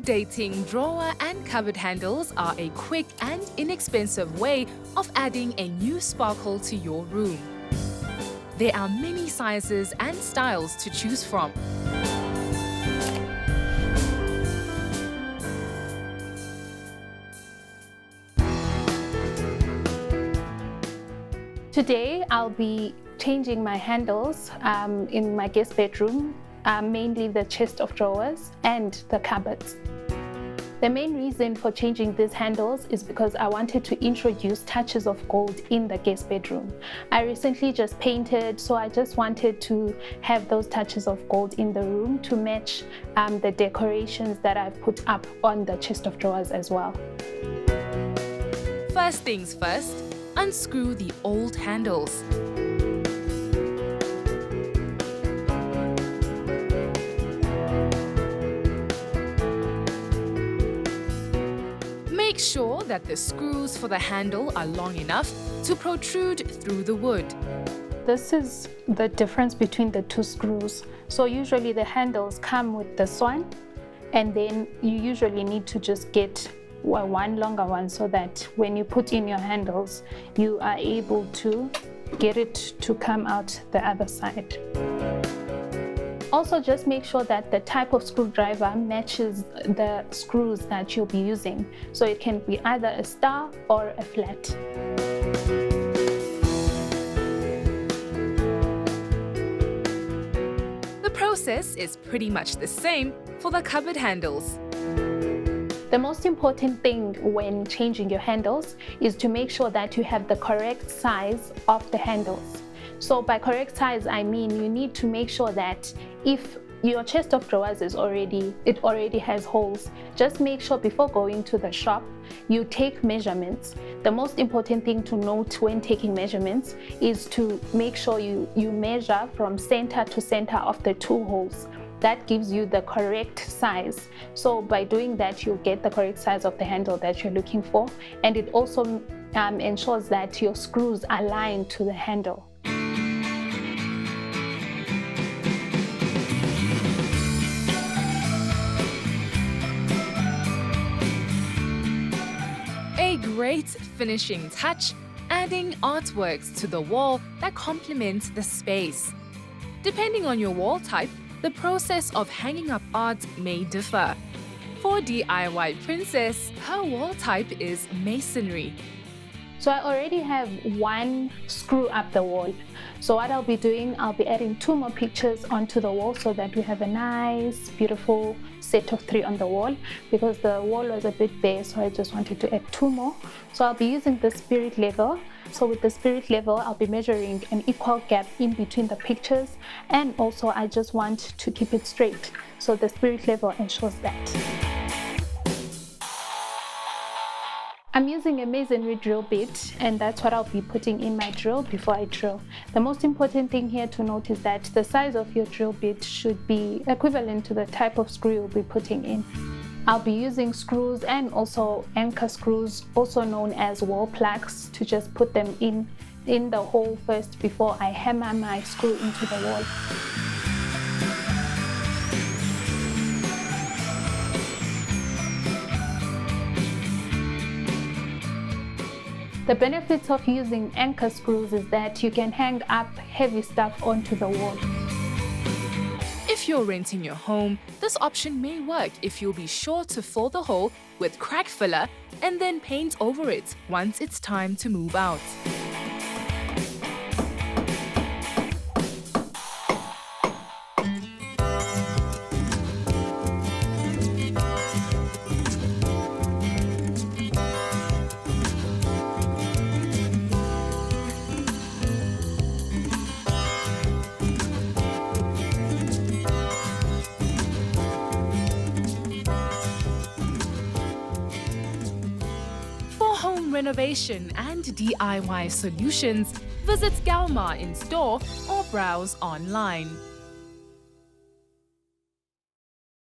Updating drawer and cupboard handles are a quick and inexpensive way of adding a new sparkle to your room. There are many sizes and styles to choose from. Today, I'll be changing my handles in my guest bedroom, mainly the chest of drawers and the cupboards. The main reason for changing these handles is because I wanted to introduce touches of gold in the guest bedroom. I recently just painted, so I just wanted to have those touches of gold in the room to match the decorations that I've put up on the chest of drawers as well. First things first, unscrew the old handles. Make sure that the screws for the handle are long enough to protrude through the wood. This is the difference between the two screws. So usually the handles come with this one, and then you usually need to just get one longer one so that when you put in your handles, you are able to get it to come out the other side. Also, just make sure that the type of screwdriver matches the screws that you'll be using. So it can be either a star or a flat. The process is pretty much the same for the cupboard handles. The most important thing when changing your handles is to make sure that you have the correct size of the handles. So by correct size, I mean you need to make sure that if your chest of drawers already has holes, just make sure before going to the shop, you take measurements. The most important thing to note when taking measurements is to make sure you measure from center to center of the two holes. That gives you the correct size. So by doing that, you'll get the correct size of the handle that you're looking for, and it also ensures that your screws align to the handle. A great finishing touch, adding artworks to the wall that complement the space. Depending on your wall type, the process of hanging up art may differ. For DIY Princess, her wall type is masonry. So I already have one screw up the wall. So what I'll be doing, I'll be adding 2 more pictures onto the wall so that we have a nice, beautiful set of 3 on the wall, because the wall was a bit bare, so I just wanted to add 2 more. So I'll be using the spirit level. So with the spirit level, I'll be measuring an equal gap in between the pictures, and also I just want to keep it straight. So the spirit level ensures that. I'm using a masonry drill bit, and that's what I'll be putting in my drill before I drill. The most important thing here to note is that the size of your drill bit should be equivalent to the type of screw you'll be putting in. I'll be using screws and also anchor screws, also known as wall plugs, to just put them in the hole first before I hammer my screw into the wall. The benefits of using anchor screws is that you can hang up heavy stuff onto the wall. If you're renting your home, this option may work if you'll be sure to fill the hole with crack filler and then paint over it once it's time to move out. Home renovation and DIY solutions, visit Galma in store or browse online.